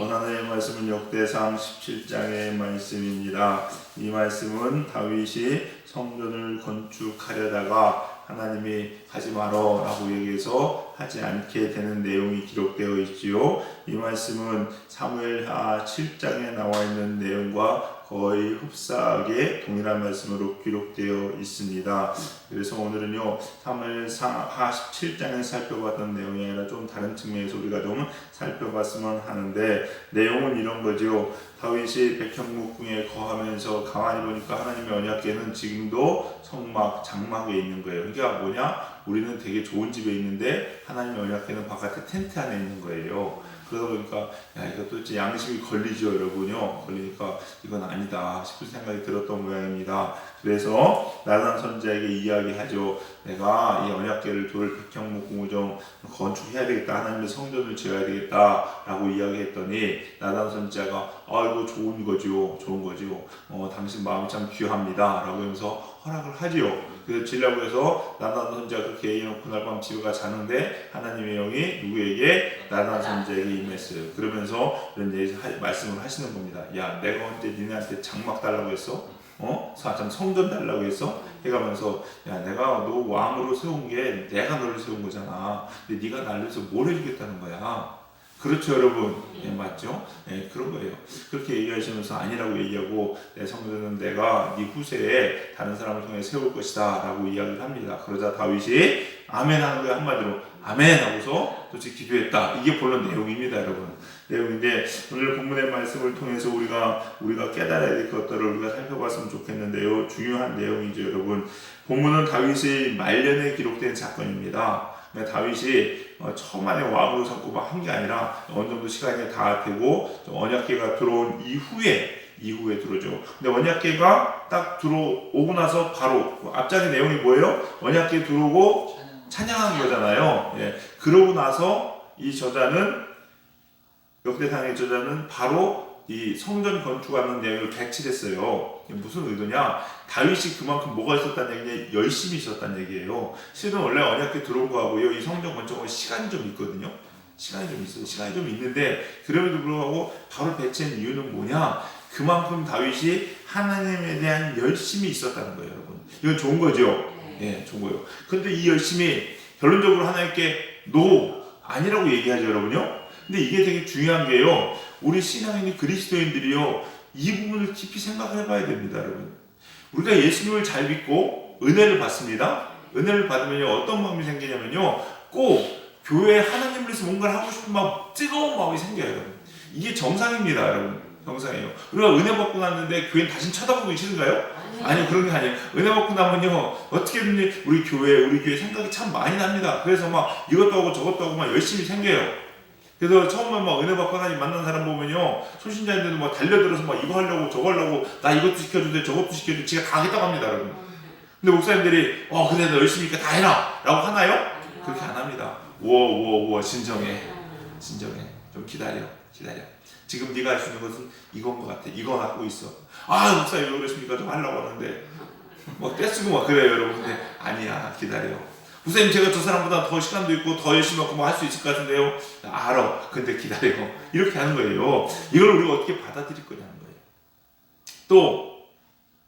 오늘의 말씀은 역대상 17장의 말씀입니다. 이 말씀은 다윗이 성전을 건축하려다가 하나님이 하지 말어 라고 얘기해서 하지 않게 되는 내용이 기록되어 있지요. 이 말씀은 사무엘하 7장에 나와 있는 내용과 거의 흡사하게 동일한 말씀으로 기록되어 있습니다. 그래서 오늘은요, 사무엘하 17장에 살펴봤던 내용이 아니라 좀 다른 측면에서 우리가 좀 살펴봤으면 하는데, 내용은 이런 거죠. 다윗이 백향목궁에 거하면서 가만히 보니까 하나님의 언약궤는 지금도 성막, 장막에 있는 거예요. 그러니까 뭐냐? 우리는 되게 좋은 집에 있는데 하나님의 언약궤는 바깥에 텐트 안에 있는 거예요. 그러다 보니까 이것도 이제 양심이 걸리죠, 여러분요. 걸리니까 이건 아니다 싶은 생각이 들었던 모양입니다. 그래서 나단 선지자에게 이야기하죠. 내가 이 언약궤를 돌 백향목궁을 좀 건축해야 되겠다, 하나님의 성전을 지어야 되겠다 라고 이야기했더니 나단 선지자가 이거 좋은 거죠, 좋은 거죠. 당신 마음이 참 귀합니다 라고 하면서 허락을 하지요. 그래서 지려고 해서 나단 선지자가 그렇게 얘기해놓고 날 밤 집에 가 자는데 하나님의 영이 누구에게? 나단 선지자에게 임했어요. 그러면서 이런 말씀을 하시는 겁니다. 야, 내가 언제 니네한테 장막 달라고 했어? 참 성전 달라고 했어? 해가면서 야, 내가 너 왕으로 세운 게 내가 너를 세운 거잖아. 근데 네가 날 위해서 뭘 해주겠다는 거야? 그렇죠, 여러분? 예, 맞죠? 예, 그런 거예요. 그렇게 얘기하시면서 아니라고 얘기하고, 내 성전은 내가 네 후세에 다른 사람을 통해 세울 것이다 라고 이야기를 합니다. 그러자 다윗이 아멘 하는 거예요. 한마디로 아멘 하고서 도대체 기도했다. 이게 본론 내용입니다, 여러분. 내용인데, 오늘 본문의 말씀을 통해서 우리가 깨달아야 될 것들을 우리가 살펴봤으면 좋겠는데요. 중요한 내용이죠, 여러분. 본문은 다윗의 말년에 기록된 사건입니다. 다윗이 처음 안에 왕으로 삼고 막 한 게 아니라 어느 정도 시간이 다 되고 언약궤가 들어온 이후에 들어오죠. 근데 언약궤가 딱 들어오고 나서 바로 앞장의 내용이 뭐예요? 언약궤 들어오고 찬양한 거잖아요. 예. 그러고 나서 이 저자는, 역대상의 저자는 바로 이 성전 건축하는 내용을 배치했어요. 무슨 의도냐? 다윗이 그만큼 뭐가 있었다는 얘기냐? 열심히 있었다는 얘기예요. 실은 원래 언약궤 들어온 거하고요, 이 성전 건축은 시간이 좀 있거든요. 시간이 좀 있어요. 시간이 좀 있는데, 그럼에도 불구하고 바로 배치한 이유는 뭐냐? 그만큼 다윗이 하나님에 대한 열심이 있었다는 거예요, 여러분. 이건 좋은 거죠? 예, 좋은 거예요. 근데 이 열심이 결론적으로 하나님께 아니라고 얘기하죠, 여러분요. 근데 이게 되게 중요한 게요, 우리 신앙인이 그리스도인들이요, 이 부분을 깊이 생각해 봐야 됩니다, 여러분. 우리가 예수님을 잘 믿고 은혜를 받습니다. 은혜를 받으면요, 어떤 마음이 생기냐면요, 꼭 교회에 하나님을 위해서 뭔가를 하고 싶은 마음, 뜨거운 마음이 생겨요, 여러분. 이게 정상입니다, 여러분. 정상이에요. 우리가 은혜 받고 났는데 교회는 다시 쳐다보기 싫은가요? 아니요, 그런 게 아니에요. 은혜 받고 나면요, 어떻게든지 우리 교회 생각이 참 많이 납니다. 그래서 막 이것도 하고 저것도 하고 막 열심히 생겨요. 그래서 처음에 막 은혜 받고 하나님 만난 사람 보면요, 초신자인데도 막 달려들어서 막 이거 하려고 저거 하려고, 나 이것도 시켜주대 저것도 시켜주대, 지가 다 하겠다고 합니다, 여러분. 근데 목사님들이 그래 너 열심히 니까 다 해라 라고 하나요? 그렇게 안 합니다. 진정해 좀 기다려. 지금 네가 할 수 있는 것은 이건 것 같아. 이거 갖고 있어. 목사님 왜 그러십니까? 좀 하려고 하는데 막 떼쓰고 막 그래요, 여러분. 근데 아니야, 기다려. 목사님, 제가 저 사람보다 더 시간도 있고 더 열심히 하고 뭐 할 수 있을 것 같은데요. 알아. 근데 기다려. 이렇게 하는 거예요. 이걸 우리가 어떻게 받아들일 거냐는 거예요. 또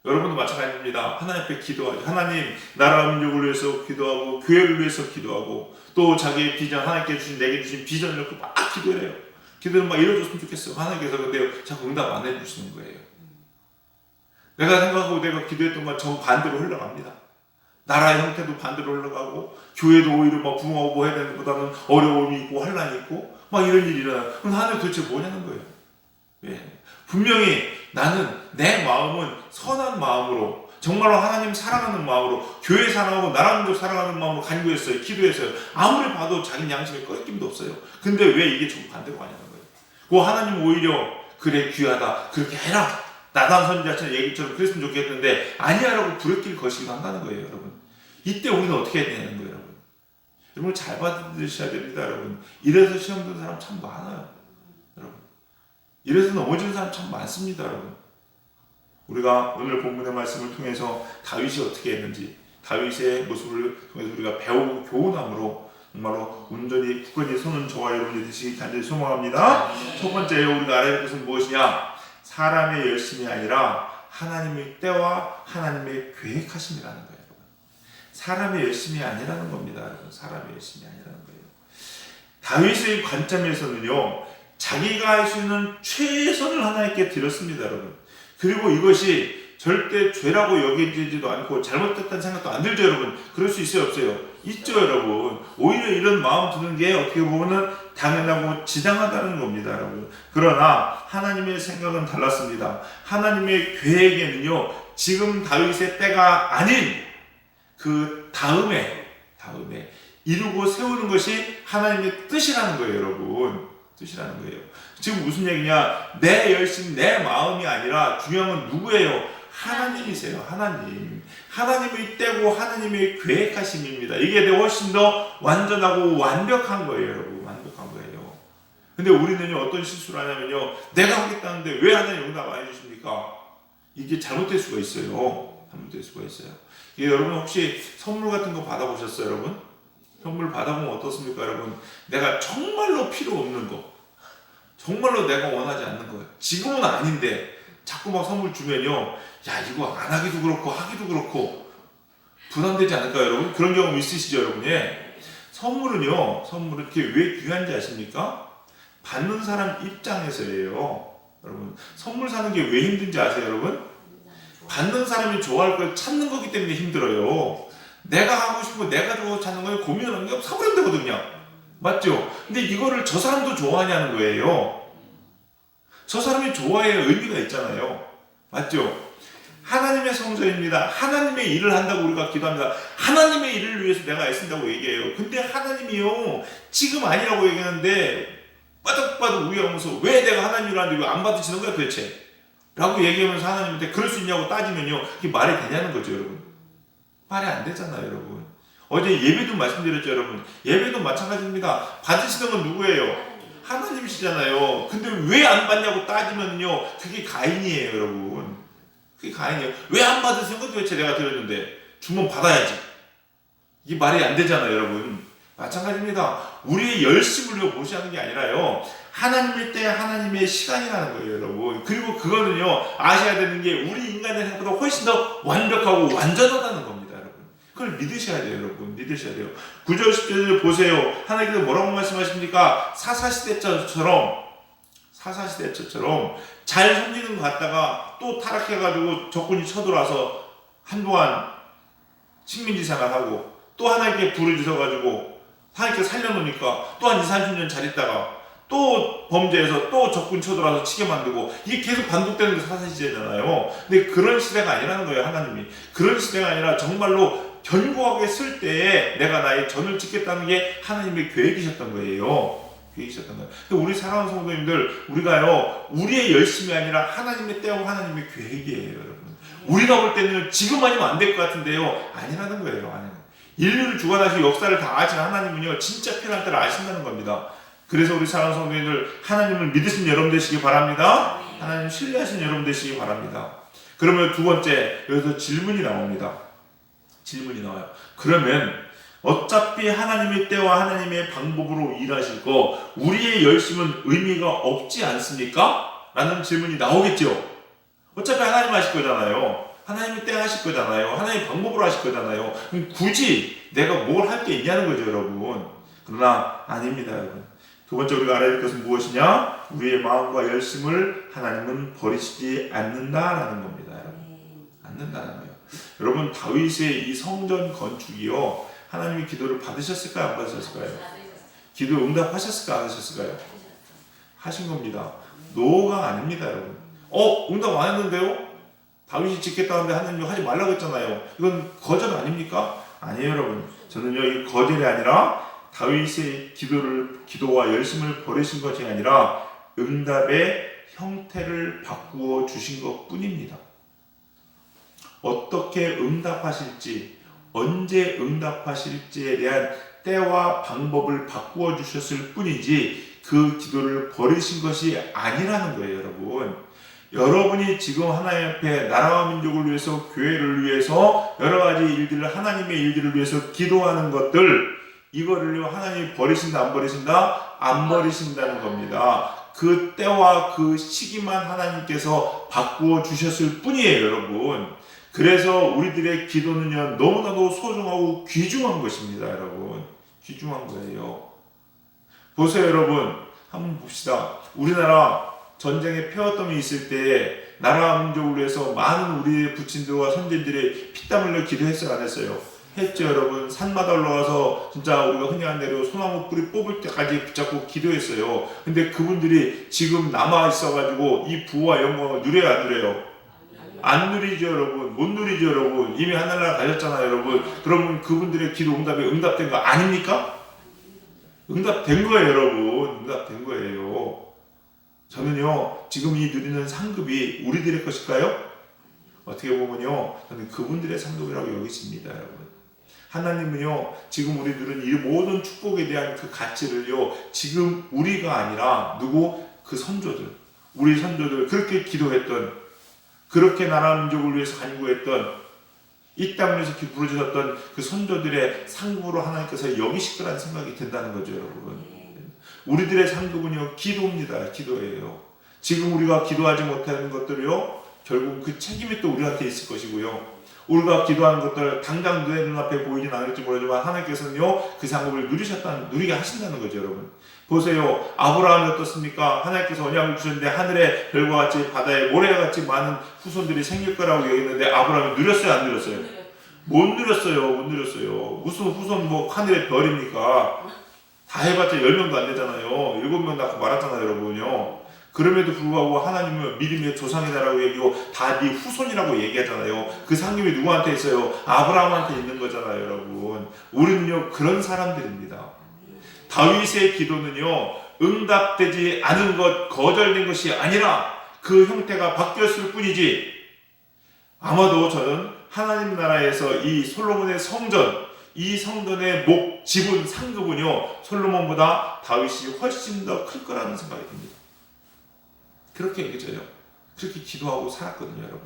여러분도 마찬가지입니다. 하나님 앞에 기도하죠. 하나님, 나라 민족을 위해서 기도하고 교회를 위해서 기도하고, 또 자기의 비전, 하나님께 주신, 내게 주신 비전을 놓고 막 기도를 해요. 기도를 막 이뤄줬으면 좋겠어요. 하나님께서 근데 자꾸 응답 안 해주시는 거예요. 내가 생각하고 내가 기도했던 건 정반대로 흘러갑니다. 나라의 형태도 반대로 흘러가고, 교회도 오히려 막 부흥하고 뭐 해야 되는 것보다는 어려움이 있고 환란이 있고 막 이런 일이 일어나요. 그럼 하나님 도대체 뭐냐는 거예요. 예. 분명히 나는 내 마음은 선한 마음으로, 정말로 하나님 사랑하는 마음으로, 교회 사랑하고 나라 민족 사랑하는 마음으로 간구했어요. 기도했어요. 아무리 봐도 자기 양심에 꺼짐도 없어요. 근데 왜 이게 정반대로 가냐는 거예요. 그 하나님 오히려 그래 귀하다, 그렇게 해라, 나단 선지자처럼 얘기처럼 그랬으면 좋겠는데 아니야라고 불을 거시기도 한다는 거예요, 여러분. 이때 우리는 어떻게 해야 되냐는 거예요, 여러분. 여러분 잘 받아들이셔야 됩니다, 여러분. 이래서 시험 드는 사람 참 많아요, 여러분. 이래서 넘어지는 사람 참 많습니다, 여러분. 우리가 오늘 본문의 말씀을 통해서 다윗이 어떻게 했는지, 다윗의 모습을 통해서 우리가 배우고 교훈함으로 정말로 온전히 굳건히 서는 저와 여러분이 되시기 간절히 소망합니다. 첫 번째 우리가 알아야 할 것은 무엇이냐? 사람의 열심이 아니라 하나님의 때와 하나님의 계획하심이라는 거예요. 사람의 열심이 아니라는 겁니다. 여러분. 사람의 열심이 아니라는 거예요. 다윗의 관점에서는요, 자기가 할 수 있는 최선을 하나님께 드렸습니다, 여러분. 그리고 이것이 절대 죄라고 여기지도 않고 잘못됐다는 생각도 안 들죠, 여러분. 그럴 수 있어요, 없어요? 있죠, 여러분. 오히려 이런 마음 드는 게 어떻게 보면은 당연하고 지당하다는 겁니다, 여러분. 그러나 하나님의 생각은 달랐습니다. 하나님의 계획에는요, 지금 다윗의 때가 아닌 그 다음에 이루고 세우는 것이 하나님의 뜻이라는 거예요, 여러분. 뜻이라는 거예요. 지금 무슨 얘기냐? 내 열심, 내 마음이 아니라 중요한 건 누구예요? 하나님이세요. 하나님. 하나님의 때고 하나님의 계획하심입니다. 이게 훨씬 더 완전하고 완벽한 거예요, 여러분. 완벽한 거예요. 근데 우리는요, 어떤 실수를 하냐면요, 내가 하겠다는데 왜 하나님 응답 안 해주십니까? 이게 잘못될 수가 있어요. 잘못될 수가 있어요. 이게 여러분 혹시 선물 같은 거 받아보셨어요, 여러분? 선물 받아보면 어떻습니까, 여러분? 내가 정말로 필요 없는 거, 정말로 내가 원하지 않는 거, 지금은 아닌데 자꾸 막 선물 주면요, 야, 이거 안 하기도 그렇고 하기도 그렇고 부담되지 않을까요, 여러분? 그런 경험 있으시죠, 여러분? 예. 선물은 이렇게 왜 귀한지 아십니까? 받는 사람 입장에서예요. 여러분, 선물 사는 게 왜 힘든지 아세요, 여러분? 받는 사람이 좋아할 걸 찾는 거기 때문에 힘들어요. 내가 하고 싶고 내가 찾는 거에 고민하는 게 사버리면 되거든요. 맞죠? 근데 이거를 저 사람도 좋아하냐는 거예요. 저 사람이 좋아해야 의미가 있잖아요. 맞죠? 하나님의 성전입니다. 하나님의 일을 한다고 우리가 기도합니다. 하나님의 일을 위해서 내가 애쓴다고 얘기해요. 근데 하나님이요, 지금 아니라고 얘기하는데 빠득빠득 우겨하면서 왜 내가 하나님 일을 하는데 왜 안 받으시는 거야 도대체? 라고 얘기하면서 하나님한테 그럴 수 있냐고 따지면요, 그게 말이 되냐는 거죠, 여러분. 말이 안 되잖아요, 여러분. 어제 예배도 말씀드렸죠, 여러분. 예배도 마찬가지입니다. 받으시는 건 누구예요? 하나님이시잖아요. 근데 왜 안 받냐고 따지면요, 그게 가인이에요, 여러분. 그게 가인이에요. 왜 안 받으시는 건 도대체 내가 드렸는데 주면 받아야지. 이게 말이 안 되잖아요, 여러분. 마찬가지입니다. 우리의 열심을 무시하는 게 아니라요, 하나님의 때 하나님의 시간이라는 거예요, 여러분. 그리고 그거는요, 아셔야 되는 게 우리 인간의 생각보다 훨씬 더 완벽하고 완전하다는 겁니다, 여러분. 그걸 믿으셔야 돼요, 여러분. 믿으셔야 돼요. 9절 10절을 보세요. 하나님께서 뭐라고 말씀하십니까? 사사시대처럼 잘 섬기는 것 같다가 또 타락해가지고 적군이 쳐들어와서 한동안 식민지 생활하고 또 하나님께 부르짖어가지고 하나님께 살려놓으니까 또 한 20, 30년 잘 있다가 또 범죄해서 또 적군 쳐들어와서 치게 만들고, 이게 계속 반복되는 게 사사시대잖아요. 근데 그런 시대가 아니라는 거예요, 하나님이. 그런 시대가 아니라 정말로 견고하게 쓸 때에 내가 나의 전을 짓겠다는 게 하나님의 계획이셨던 거예요. 계획이셨던 거예요. 근데 우리 사랑하는 성도님들, 우리가요, 우리의 열심이 아니라 하나님의 때와 하나님의 계획이에요, 여러분. 우리가 볼 때는 지금 아니면 안 될 것 같은데요, 아니라는 거예요. 아니라는. 인류를 주관하시고 역사를 다 아신 하나님은요, 진짜 필요할 때를 아신다는 겁니다. 그래서 우리 사랑하는 성도님들, 하나님을 믿으신 여러분 되시기 바랍니다. 하나님 신뢰하신 여러분 되시기 바랍니다. 그러면 두 번째, 여기서 질문이 나옵니다. 질문이 나와요. 그러면 어차피 하나님의 때와 하나님의 방법으로 일하실 거, 우리의 열심은 의미가 없지 않습니까? 라는 질문이 나오겠죠. 어차피 하나님 하실 거잖아요. 하나님의 때 하실 거잖아요. 하나님의 방법으로 하실 거잖아요. 그럼 굳이 내가 뭘 할 게 있냐는 거죠, 여러분. 그러나 아닙니다, 여러분. 두 번째 우리가 알아야 될 것은 무엇이냐? 우리의 마음과 열심을 하나님은 버리시지 않는다라는 겁니다, 여러분. 않는다는 거예요. 여러분, 다윗의 이 성전 건축이요, 하나님의 기도를 받으셨을까요? 안 받으셨을까요? 기도 응답하셨을까요? 안 하셨을까요? 하신 겁니다. 노가 아닙니다, 여러분. 응답 안 했는데요? 다윗이 짓겠다는데 하나님이 하지 말라고 했잖아요. 이건 거절 아닙니까? 아니에요, 여러분. 저는요, 이 거절이 아니라 다윗의 기도와 열심을 버리신 것이 아니라 응답의 형태를 바꾸어 주신 것 뿐입니다. 어떻게 응답하실지, 언제 응답하실지에 대한 때와 방법을 바꾸어 주셨을 뿐이지 그 기도를 버리신 것이 아니라는 거예요, 여러분. 여러분이 지금 하나님 앞에 나라와 민족을 위해서, 교회를 위해서, 여러 가지 일들을, 하나님의 일들을 위해서 기도하는 것들, 이거를요 하나님이 버리신다 안 버리신다? 안 버리신다는 겁니다. 그 때와 그 시기만 하나님께서 바꾸어 주셨을 뿐이에요, 여러분. 그래서 우리들의 기도는요 너무나도 소중하고 귀중한 것입니다, 여러분. 귀중한 거예요. 보세요, 여러분. 한번 봅시다. 우리나라 전쟁에 폐허점이 있을 때에 나라 민족을 위해서 많은 우리의 부친들과 선진들이 피땀 흘려 기도했어요, 안 했어요? 했죠, 여러분. 산마다 올라가서 진짜 우리가 흔히 하는 대로 소나무 뿌리 뽑을 때까지 붙잡고 기도했어요. 근데 그분들이 지금 남아 있어가지고 이 부와 영광을 누려야 안 누려요? 안 누리죠, 여러분. 못 누리죠, 여러분. 이미 하늘나라 가셨잖아요, 여러분. 그러면 그분들의 기도 응답이 응답된 거 아닙니까? 응답된 거예요, 여러분. 응답된 거예요. 저는요 지금 이 누리는 상급이 우리들의 것일까요? 어떻게 보면요 저는 그분들의 상급이라고 여기십니다, 여러분. 하나님은요 지금 우리들은 이 모든 축복에 대한 그 가치를요 지금 우리가 아니라 누구? 그 선조들, 우리 선조들, 그렇게 기도했던, 그렇게 나라 민족을 위해서 간구했던, 이 땅을 위해서 부르짖었던 그 선조들의 상급으로 하나님께서 여기실 거라는 생각이 든다는 거죠, 여러분. 우리들의 상급은요 기도입니다. 기도예요. 지금 우리가 기도하지 못하는 것들이요 결국 그 책임이 또 우리한테 있을 것이고요. 우리가 기도하는 것들 당장 내 눈앞에 보이진 않을지 모르지만 하나님께서는요 그 상급을 누리게 하신다는 거죠, 여러분. 보세요. 아브라함이 어떻습니까? 하나님께서 언약을 주셨는데 하늘의 별과 같이 바다의 모래와 같이 많은 후손들이 생길 거라고 얘기했는데 아브라함이 누렸어요, 안 누렸어요? 못 누렸어요. 못 누렸어요. 무슨 후손 뭐 하늘의 별입니까? 다 해봤자 10명도 안 되잖아요. 7명 낳고 말았잖아요, 여러분요. 그럼에도 불구하고 하나님은 믿음의 조상이다라고 얘기하고 다 네 후손이라고 얘기하잖아요. 그 상급이 누구한테 있어요? 아브라함한테 있는 거잖아요, 여러분. 우리는요 그런 사람들입니다. 다윗의 기도는요 응답되지 않은 것, 거절된 것이 아니라 그 형태가 바뀌었을 뿐이지, 아마도 저는 하나님 나라에서 이 솔로몬의 성전, 이 성전의 지분 상급은요 솔로몬보다 다윗이 훨씬 더 클 거라는 생각이 듭니다. 그렇게 여겨져요. 그렇게 기도하고 살았거든요, 여러분.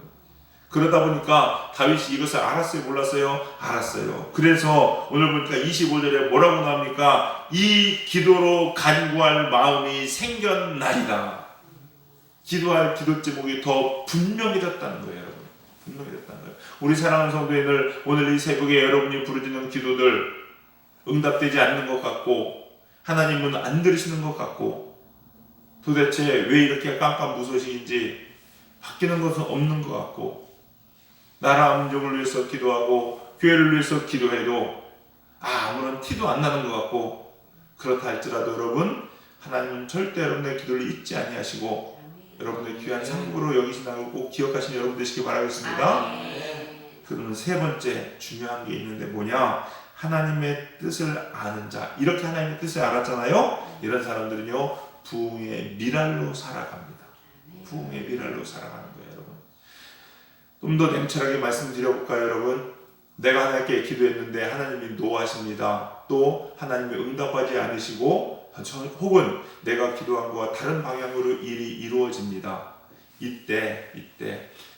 그러다 보니까 다윗이 이것을 알았어요, 몰랐어요? 알았어요. 그래서 오늘 보니까 25절에 뭐라고 나옵니까? 이 기도로 간구할 마음이 생겼나이다. 기도할 기도 제목이 더 분명해졌다는 거예요, 여러분. 분명해졌다는 거예요. 우리 사랑하는 성도님들, 오늘 이 새벽에 여러분이 부르짖는 기도들 응답되지 않는 것 같고 하나님은 안 들으시는 것 같고 도대체 왜 이렇게 깜깜무소식인지 바뀌는 것은 없는 것 같고 나라 민족을 위해서 기도하고 교회를 위해서 기도해도 아무런 티도 안 나는 것 같고, 그렇다 할지라도 여러분 하나님은 절대 여러분의 기도를 잊지 아니하시고 여러분의 귀한 상급으로 여기신다고 꼭 기억하시는 여러분 되시길 바라겠습니다. 그러면 세 번째 중요한 게 있는데 뭐냐? 하나님의 뜻을 아는 자. 이렇게 하나님의 뜻을 알았잖아요. 이런 사람들은요 부흥의 미랄로 살아갑니다. 부흥의 미랄로 살아가는 거예요, 여러분. 좀 더 냉철하게 말씀드려볼까요, 여러분? 내가 하나님께 기도했는데 하나님이 노하십니다. 또 하나님이 응답하지 않으시고 혹은 내가 기도한 것과 다른 방향으로 일이 이루어집니다. 이때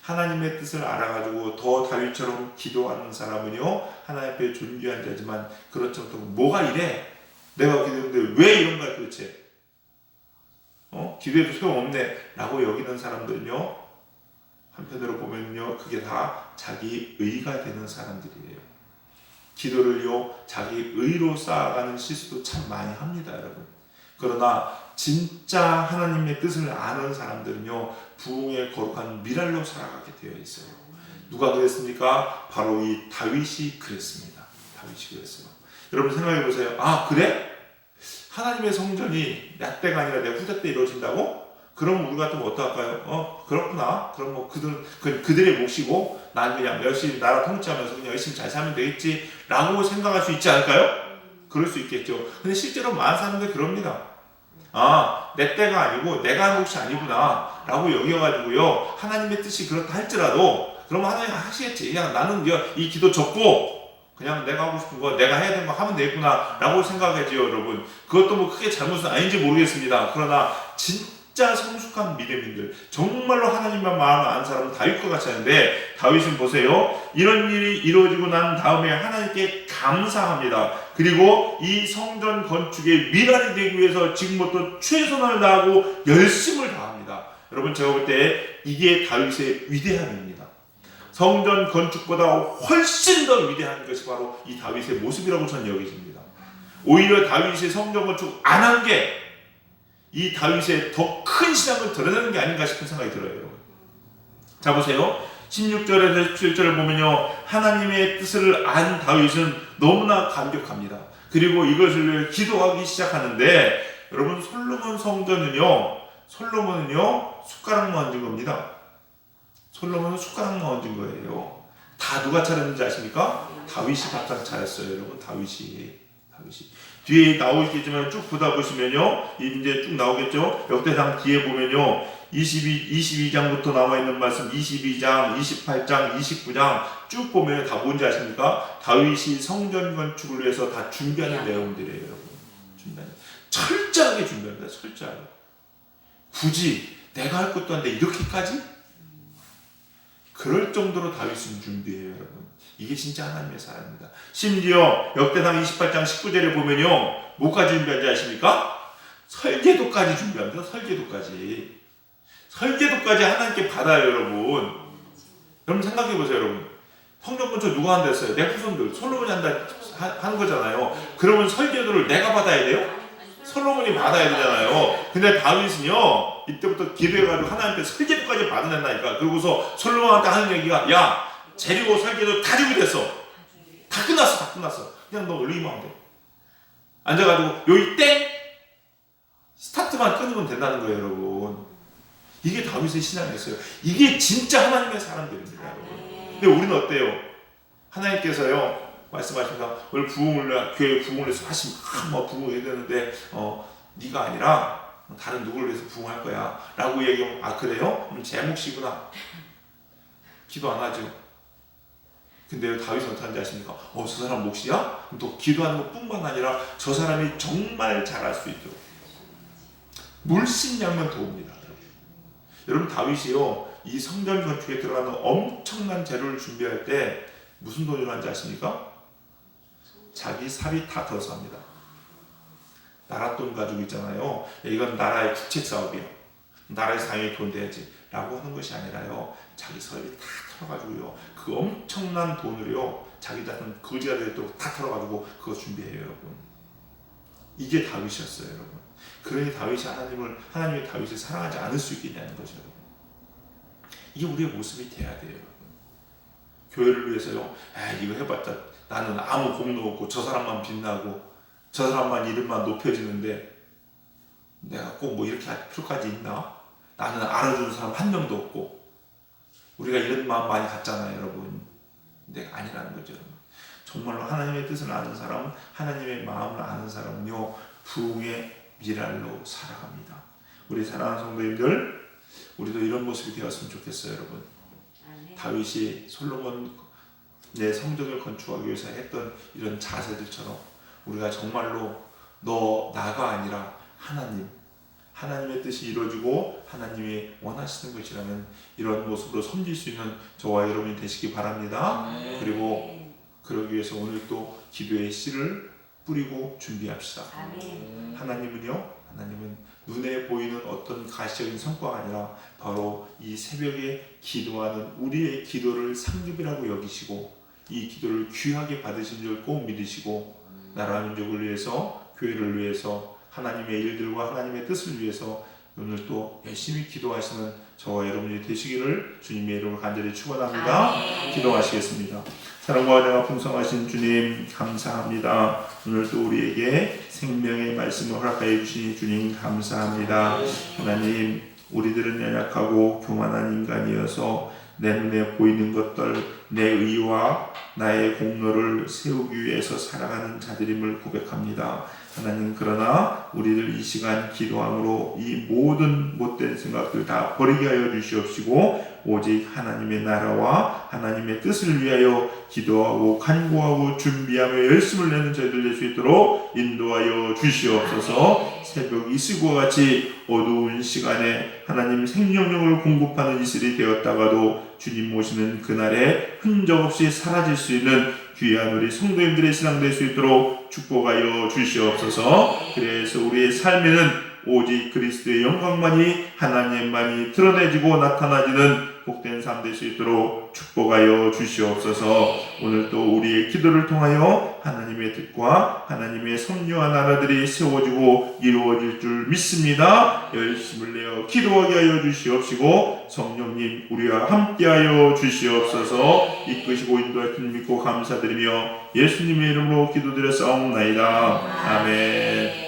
하나님의 뜻을 알아가지고 더 다윗처럼 기도하는 사람은요 하나님 앞에 존귀한 자지만 그렇지 못하고 뭐가 이래? 내가 기도했는데 왜 이런 거야 도대체? 기도해도 소용없네 라고 여기는 사람들은요 한편으로 보면요 그게 다 자기 의가 되는 사람들이에요. 기도를요 자기 의로 쌓아가는 실수도 참 많이 합니다, 여러분. 그러나 진짜 하나님의 뜻을 아는 사람들은요 부흥의 거룩한 미랄로 살아가게 되어 있어요. 누가 그랬습니까? 바로 이 다윗이 그랬습니다. 다윗이 그랬어요. 여러분 생각해 보세요. 아 그래? 하나님의 성전이 나 때가 아니라 내 후대 때 이루어진다고? 그럼 우리 같으면 어떡할까요? 그렇구나. 그럼 뭐 그들의 몫이고 난 그냥 열심히 나라 통치하면서 그냥 열심히 잘 살면 되겠지 라고 생각할 수 있지 않을까요? 그럴 수 있겠죠. 근데 실제로 많은 사람들이 그럽니다. 아, 내 때가 아니고 내가 하는 몫이 아니구나 라고 여겨가지고요 하나님의 뜻이 그렇다 할지라도 그러면 하나님 하시겠지. 그냥 나는 이 기도 접고 그냥 내가 하고 싶은 거 내가 해야 되는 거 하면 되겠구나 라고 생각하지요, 여러분. 그것도 뭐 크게 잘못은 아닌지 모르겠습니다. 그러나 진짜 성숙한 믿음인들, 정말로 하나님만 마음을 아는 사람은 다윗과 같이 하는데 다윗은 보세요. 이런 일이 이루어지고 난 다음에 하나님께 감사합니다. 그리고 이 성전 건축의 미랄이 되기 위해서 지금부터 최선을 다하고 열심을 다합니다. 여러분, 제가 볼 때 이게 다윗의 위대함입니다. 성전 건축보다 훨씬 더 위대한 것이 바로 이 다윗의 모습이라고 저는 여겨집니다. 오히려 다윗이 성전 건축 안 한 게 이 다윗의 더 큰 신앙을 드러내는 게 아닌가 싶은 생각이 들어요, 여러분. 자, 보세요. 16절에서 17절을 보면요, 하나님의 뜻을 안 다윗은 너무나 감격합니다. 그리고 이것을 위해 기도하기 시작하는데, 여러분, 솔로몬 성전은요, 솔로몬은요 숟가락만 얹은 겁니다. 솔로몬은 숟가락만 얹은 거예요. 다 누가 차렸는지 아십니까? 다윗이 바짝 차렸어요, 여러분. 다윗이. 뒤에 나오겠지만 쭉 보다 보시면요, 이제 쭉 나오겠죠. 역대상 뒤에 보면요, 22장부터 나와 있는 말씀, 22장, 28장, 29장 쭉 보면 다 뭔지 아십니까? 다윗이 성전 건축을 위해서 다 준비하는 내용들이에요, 여러분. 철저하게 준비합니다. 철저하게. 굳이 내가 할 것도 한데 이렇게까지? 그럴 정도로 다윗은 준비해요, 여러분. 이게 진짜 하나님의 사랑입니다. 심지어 역대상 28장 19절에 보면요, 뭐까지 준비한지 아십니까? 설계도까지 준비합니다. 설계도까지 하나님께 받아요, 여러분. 여러분 생각해 보세요, 여러분. 성전 건축 누가 한다 했어요? 내 후손들, 솔로몬이 하는 거잖아요. 그러면 설계도를 내가 받아야 돼요? 솔로몬이 받아야 되잖아요. 근데 다윗은요, 이때부터 기도해가지고 하나님께 설계도까지 받아낸다니까. 그러고서 솔로몬한테 하는 얘기가, 야, 재료 설계도 다 준비됐어. 다 끝났어. 그냥 너 올리기만 하면 돼. 앉아가지고 여기 땡! 스타트만 끊으면 된다는 거예요, 여러분. 이게 다윗의 신앙이었어요. 이게 진짜 하나님의 사람들입니다, 여러분. 근데 우리는 어때요? 하나님께서요, 말씀하십니다. 오늘 교회 부흥을 해서 부흥해야 되는데, 네가 아니라 다른 누구를 위해서 부흥할 거야. 라고 얘기하면, 아, 그래요? 그럼 제 몫이구나. 기도 안 하죠. 근데 다윗은 어떻게 하는지 아십니까? 저 사람 몫이야? 또 기도하는 것 뿐만 아니라 저 사람이 정말 잘할 수 있도록 물심양면 도웁니다. 여러분, 다윗이요, 이 성전 건축에 들어가는 엄청난 재료를 준비할 때 무슨 돈으로 하는지 아십니까? 자기 살이 다 털어서 합니다. 나라 돈 가지고 있잖아요. 이건 나라의 국책 사업이야. 나라에서 당연히 돈 돼야지 라고 하는 것이 아니라요, 자기 살이 다 털어가지고요, 그 엄청난 돈으로요, 자기 자신 거지가 되도록 다 털어가지고 그거 준비해요, 여러분. 이게 다윗이었어요, 여러분. 그러니 다윗이 하나님의 다윗을 사랑하지 않을 수 있겠냐는 거죠, 여러분. 이게 우리의 모습이 돼야 돼요, 여러분. 교회를 위해서요, 이거 해봤자 나는 아무 공로 없고 저 사람만 빛나고 저 사람만 이름만 높여지는데 내가 꼭 뭐 이렇게 할 필요까지 있나? 나는 알아주는 사람 한 명도 없고. 우리가 이런 마음 많이 갖잖아요, 여러분. 근데 아니라는 거죠, 여러분. 정말로 하나님의 뜻을 아는 사람, 하나님의 마음을 아는 사람은요, 부흥의 미랄로 살아갑니다. 우리 사랑하는 성도님들, 우리도 이런 모습이 되었으면 좋겠어요, 여러분. 다윗이 솔로몬의 성전을 건축하기 위해서 했던 이런 자세들처럼 우리가 정말로 나가 아니라 하나님의 뜻이 이루어지고 하나님이 원하시는 것이라면 이런 모습으로 섬길 수 있는 저와 여러분이 되시기 바랍니다. 그리고 그러기 위해서 오늘 또 기도의 씨를 뿌리고 준비합시다. 하나님은 눈에 보이는 어떤 가시적인 성과가 아니라 바로 이 새벽에 기도하는 우리의 기도를 상급이라고 여기시고 이 기도를 귀하게 받으신 줄 꼭 믿으시고 나라 민족을 위해서, 교회를 위해서, 하나님의 일들과 하나님의 뜻을 위해서 오늘 또 열심히 기도하시는 저와 여러분이 되시기를 주님의 이름으로 간절히 축원합니다. 기도하시겠습니다. 사랑과 은혜가 풍성하신 주님, 감사합니다. 오늘 또 우리에게 생명의 말씀을 허락하여 주시니 주님 감사합니다. 하나님, 우리들은 연약하고 교만한 인간이어서 내 눈에 보이는 것들, 내 의와 나의 공로를 세우기 위해서 살아가는 자들임을 고백합니다. 하나님, 그러나 우리들 이 시간 기도함으로 이 모든 못된 생각들 다 버리게 하여 주시옵시고 오직 하나님의 나라와 하나님의 뜻을 위하여 기도하고 간구하고 준비하며 열심을 내는 저희들 될 수 있도록 인도하여 주시옵소서. 새벽 이슬과 같이 어두운 시간에 하나님 생명력을 공급하는 이슬이 되었다가도 주님 모시는 그날에 흔적 없이 사라질 수 있는 귀한 우리 성도님들의 신앙 될 수 있도록 축복하여 주시옵소서. 그래서 우리의 삶에는 오직 그리스도의 영광만이 하나님만이 드러내지고 나타나지는 복된 삶 될 수 있도록 축복하여 주시옵소서. 오늘 또 우리의 기도를 통하여 하나님의 뜻과 하나님의 섭리와 나라들이 세워지고 이루어질 줄 믿습니다. 열심을 내어 기도하게 하여 주시옵시고 성령님 우리와 함께하여 주시옵소서. 이끄시고 인도할 줄 믿고 감사드리며 예수님의 이름으로 기도드려 싸움나이다. 아멘.